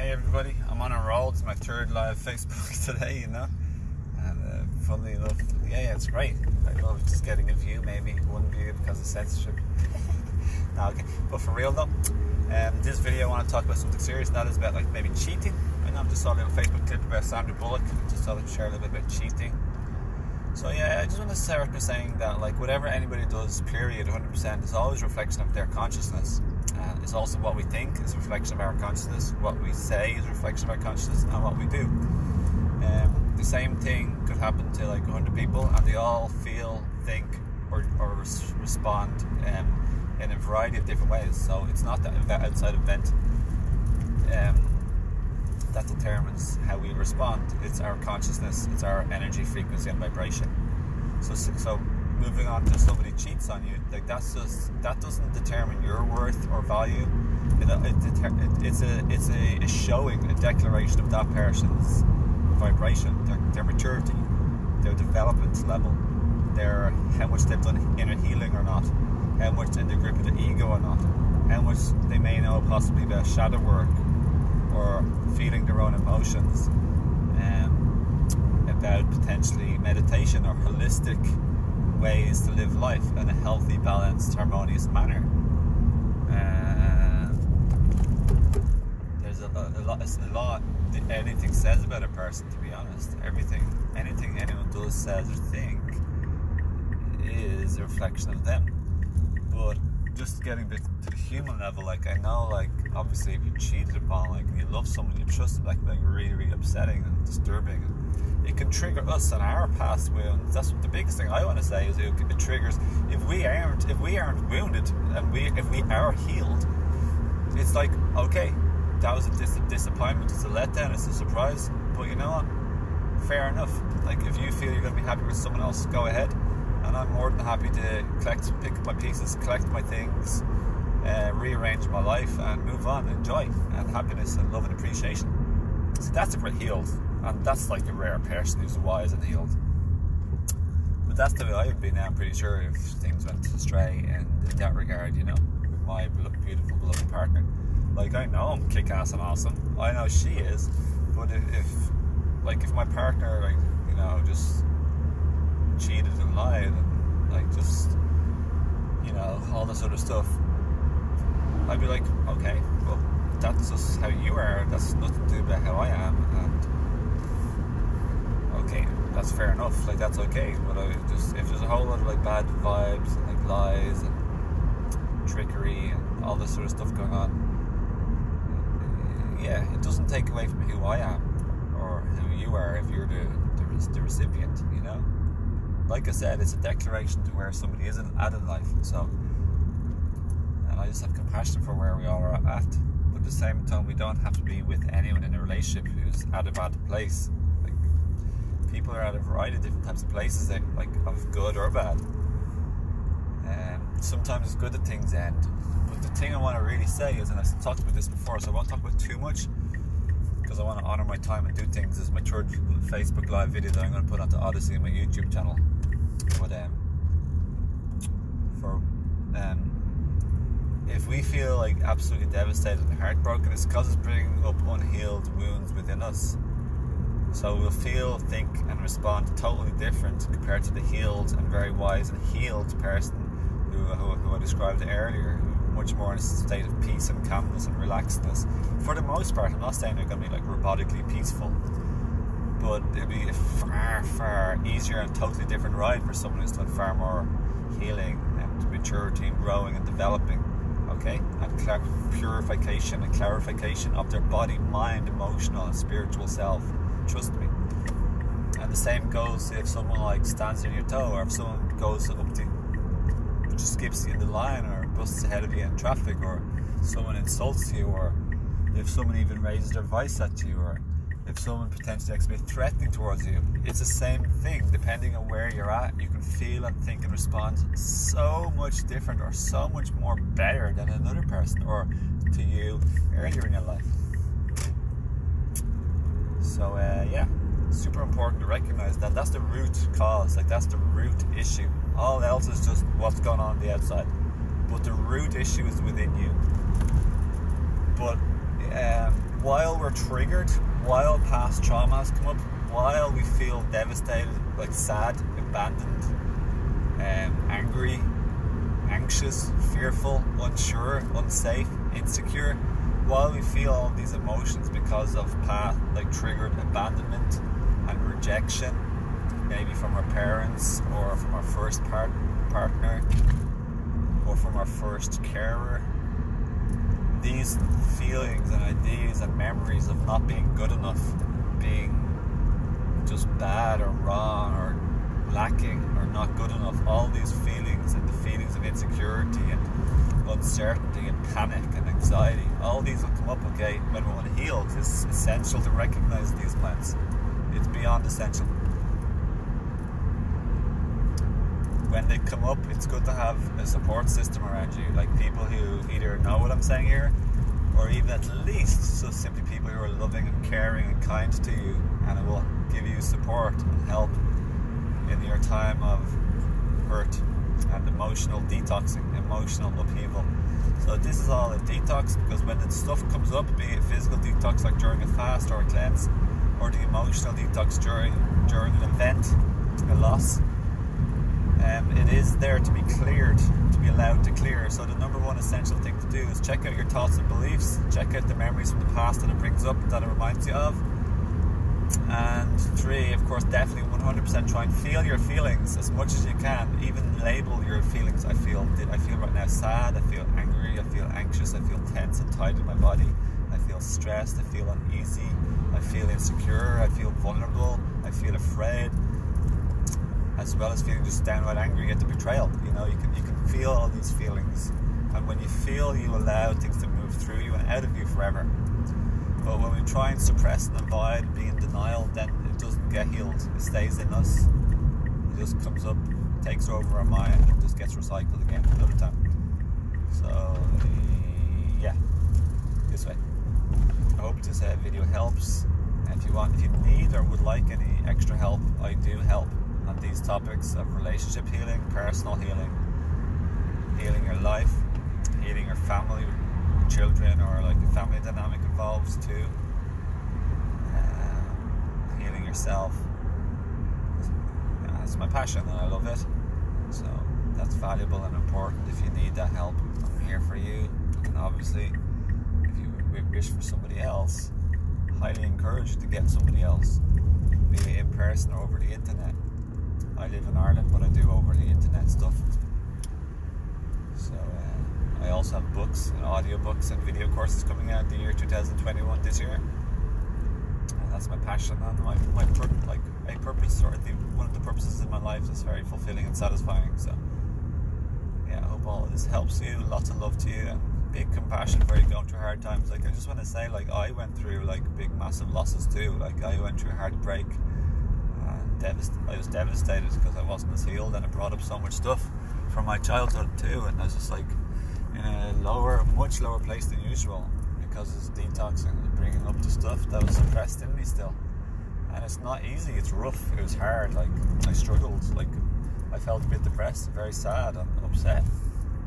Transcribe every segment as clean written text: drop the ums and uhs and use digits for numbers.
Hey everybody, I'm on a roll. It's my third live Facebook today, and funnily enough, yeah, it's great. I love just getting a view, maybe one view because of censorship. No, okay. But for real though, this video I want to talk about something serious, and that is about like maybe cheating. I know I just saw a little Facebook clip about Sandra Bullock. Just thought I'd share a little bit about cheating. So yeah, I just want to start by saying that like whatever anybody does, period, 100%, is always a reflection of their consciousness. It's also what we think is a reflection of our consciousness. What we say is a reflection of our consciousness, and what we do. The same thing could happen to like 100 people, and they all feel, think, or respond in a variety of different ways. So it's not that outside event that determines how we respond. It's our consciousness, it's our energy, frequency, and vibration. So moving on to somebody cheats on you, like that doesn't determine your worth or value. It's a showing, a declaration of that person's vibration, their maturity, their development level, their how much they've done inner healing or not, how much in the grip of the ego or not, how much they may know possibly about shadow work or feeling their own emotions, about potentially meditation or holistic ways to live life in a healthy, balanced, harmonious manner. There's a lot anything says about a person, to be honest. Anything anyone does, says, or think is a reflection of them. But just getting a bit to the human level, like I know, like obviously if you cheated upon, like and you love someone, you trust them, like really, really upsetting and disturbing. It can trigger us on our past wounds. That's the biggest thing I want to say, is it triggers if we aren't wounded and if we are healed. It's like, okay, that was a disappointment, it's a letdown, it's a surprise, but you know what? Fair enough. Like if you feel you're going to be happy with someone else, go ahead, and I'm more than happy to pick up my pieces, collect my things, rearrange my life, and move on, enjoy, and happiness and love and appreciation. So that's a bit healed. And that's like a rare person who's wise and healed. But that's the way I would be now, I'm pretty sure, if things went astray in that regard, you know, with my beautiful, beloved partner. Like, I know I'm kick-ass and awesome. I know she is. But if my partner, like, you know, just cheated and lied and, like, just, you know, all this sort of stuff, I'd be like, okay, well, that's just how you are. That's nothing to do about how I am. And okay, that's fair enough, like that's okay, but if there's a whole lot of like bad vibes and like lies and trickery and all this sort of stuff going on, yeah, it doesn't take away from who I am or who you are if you're the recipient, you know? Like I said, it's a declaration to where somebody is at in life, so, and I just have compassion for where we all are at, but at the same time, we don't have to be with anyone in a relationship who's at a bad place. People are at a variety of different types of places, that, like of good or bad. Sometimes it's good that things end. But the thing I want to really say is, and I've talked about this before, so I won't talk about too much because I want to honour my time and do things. This is my third Facebook live video that I'm going to put onto Odyssey and my YouTube channel. But if we feel like absolutely devastated and heartbroken, it's because it's bringing up unhealed wounds within us. So we'll feel, think, and respond totally different compared to the healed and very wise and healed person who I described earlier, who's much more in a state of peace and calmness and relaxedness. For the most part, I'm not saying they're going to be like robotically peaceful, but it'll be a far, far easier and totally different ride for someone who's done far more healing and maturity and growing and developing, okay? And purification and clarification of their body, mind, emotional, and spiritual self. Trust me. And the same goes if someone like stands on your toe, or if someone goes up to just skips you in the line, or busts ahead of you in traffic, or someone insults you, or if someone even raises their voice at you, or if someone potentially actually threatening towards you. It's the same thing. Depending on where you're at, you can feel and think and respond so much different or so much more better than another person or to you earlier in your life. So yeah, super important to recognize that that's the root cause, like that's the root issue. All else is just what's going on the outside, but the root issue is within you. But while we're triggered, while past traumas come up, while we feel devastated, like sad, abandoned, angry, anxious, fearful, unsure, unsafe, insecure, while we feel all these emotions because of past, like triggered abandonment and rejection, maybe from our parents or from our first partner or from our first carer, these feelings and ideas and memories of not being good enough, being just bad or wrong or lacking or not good enough, all these feelings and the feelings of insecurity and uncertainty and panic and anxiety, all these will come up, okay, when we want to heal. It's essential to recognize these plants. It's beyond essential. When they come up, it's good to have a support system around you, like people who either know what I'm saying here, or even at least just simply people who are loving and caring and kind to you, and it will give you support and help in your time of hurt and emotional detoxing, emotional upheaval. So this is all a detox, because when the stuff comes up, be it physical detox like during a fast or a cleanse, or the emotional detox during an event, a loss, it is there to be cleared, to be allowed to clear. So the number one essential thing to do is check out your thoughts and beliefs, check out the memories from the past that it brings up, that it reminds you of. And 3, of course, definitely 100% try and feel your feelings as much as you can. Even label your feelings. I feel right now sad, I feel angry, I feel anxious, I feel tense and tight in my body, I feel stressed, I feel uneasy, I feel insecure, I feel vulnerable, I feel afraid, as well as feeling just downright angry at the betrayal. You know, you can feel all these feelings, and when you feel, you allow things to move through you and out of you forever. But when we try and suppress and avoid and be in denial, then it doesn't get healed. It stays in us. It just comes up, takes over our mind, and just gets recycled again another time. So, yeah, this way. I hope this video helps. If you need or would like any extra help, I do help on these topics of relationship healing, personal healing, healing your life, healing your family, children, or like a family dynamic involves too, healing yourself. It's my passion and I love it, so that's valuable and important. If you need that help, I'm here for you. And obviously, if you wish for somebody else, highly encourage you to get somebody else, be it in person or over the internet. I live in Ireland, but I do over the internet stuff. So I also have books and audiobooks and video courses coming out the year 2021 this year. And that's my passion and my purpose, or one of the purposes in my life that's very fulfilling and satisfying. So yeah, I hope all of this helps you. Lots of love to you, and big compassion for you going through hard times. Like, I just want to say, like, I went through like big massive losses too. Like, I went through heartbreak. I was devastated because I wasn't as healed, and it brought up so much stuff from my childhood too, and I was just like in a much lower place than usual, because it's detoxing and bringing up the stuff that was suppressed in me still. And it's not easy, it's rough, it was hard. Like, I struggled, like I felt a bit depressed, very sad and upset.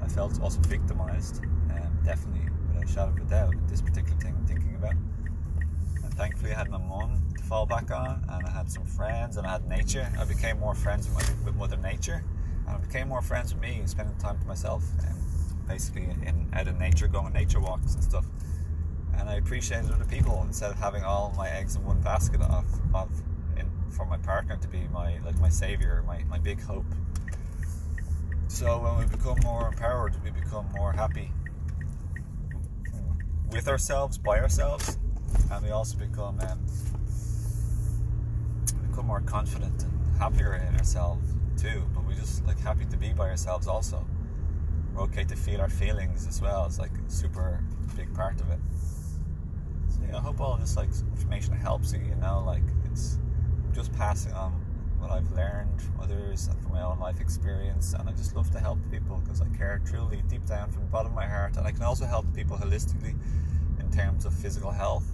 I felt also victimized, definitely without a shadow of a doubt, this particular thing I'm thinking about. And thankfully I had my mum to fall back on, and I had some friends, and I had nature. I became more friends with Mother Nature, and I became more friends with me, spending time to myself, and basically out in nature, going on nature walks and stuff. And I appreciated other people, instead of having all my eggs in one basket for my partner to be my savior, my big hope. So when we become more empowered, we become more happy with ourselves, by ourselves, and we also become more confident and happier in ourselves too. But we just like happy to be by ourselves also. We're okay to feel our feelings as well. It's like a super big part of it. So yeah, I hope all of this like information helps you. You know, like it's just passing on what I've learned from others and from my own life experience, and I just love to help people because I care truly deep down from the bottom of my heart. And I can also help people holistically in terms of physical health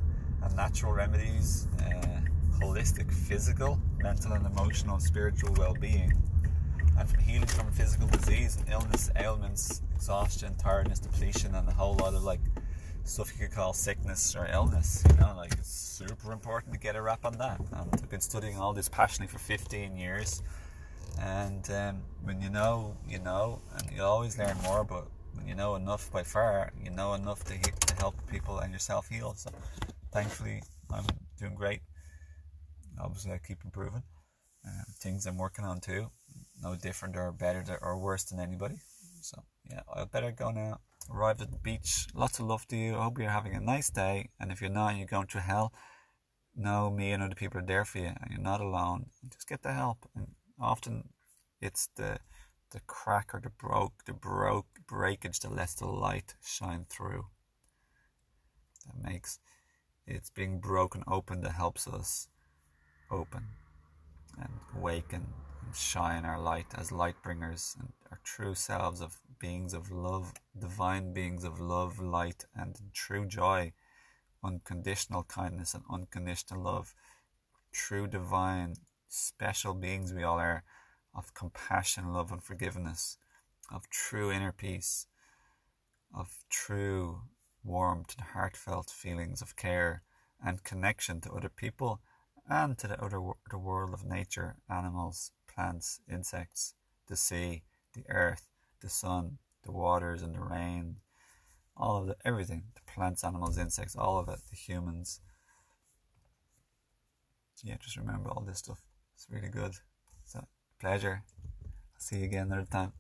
and natural remedies, holistic physical, mental and emotional and spiritual well-being, and from healing from physical disease and illness, ailments, exhaustion, tiredness, depletion, and a whole lot of like stuff you could call sickness or illness. You know, like it's super important to get a wrap on that. And I've been studying all this passionately for 15 years. And when you know, and you always learn more. But when you know enough by far, you know enough to help people and yourself heal. So thankfully, I'm doing great. Obviously, I keep improving. Things I'm working on too, no different or better or worse than anybody. So yeah, I better go now. Arrived at the beach. Lots of love to you. I hope you're having a nice day. And if you're not, and you're going through hell, know me and other people are there for you, and you're not alone. Just get the help. And often it's the crack or the breakage that lets the light shine through. That makes it's being broken open that helps us open and awaken and shine our light as light bringers and our true selves of beings of love, divine beings of love, light, and true joy, unconditional kindness and unconditional love, true divine special beings we all are, of compassion, love, and forgiveness, of true inner peace, of true warmth and heartfelt feelings of care and connection to other people and to the world of nature, animals, plants, insects, the sea, the earth, the sun, the waters and the rain, all of everything, the plants, animals, insects, all of it, the humans. Yeah, just remember all this stuff. It's really good. So, pleasure. I'll see you again another time.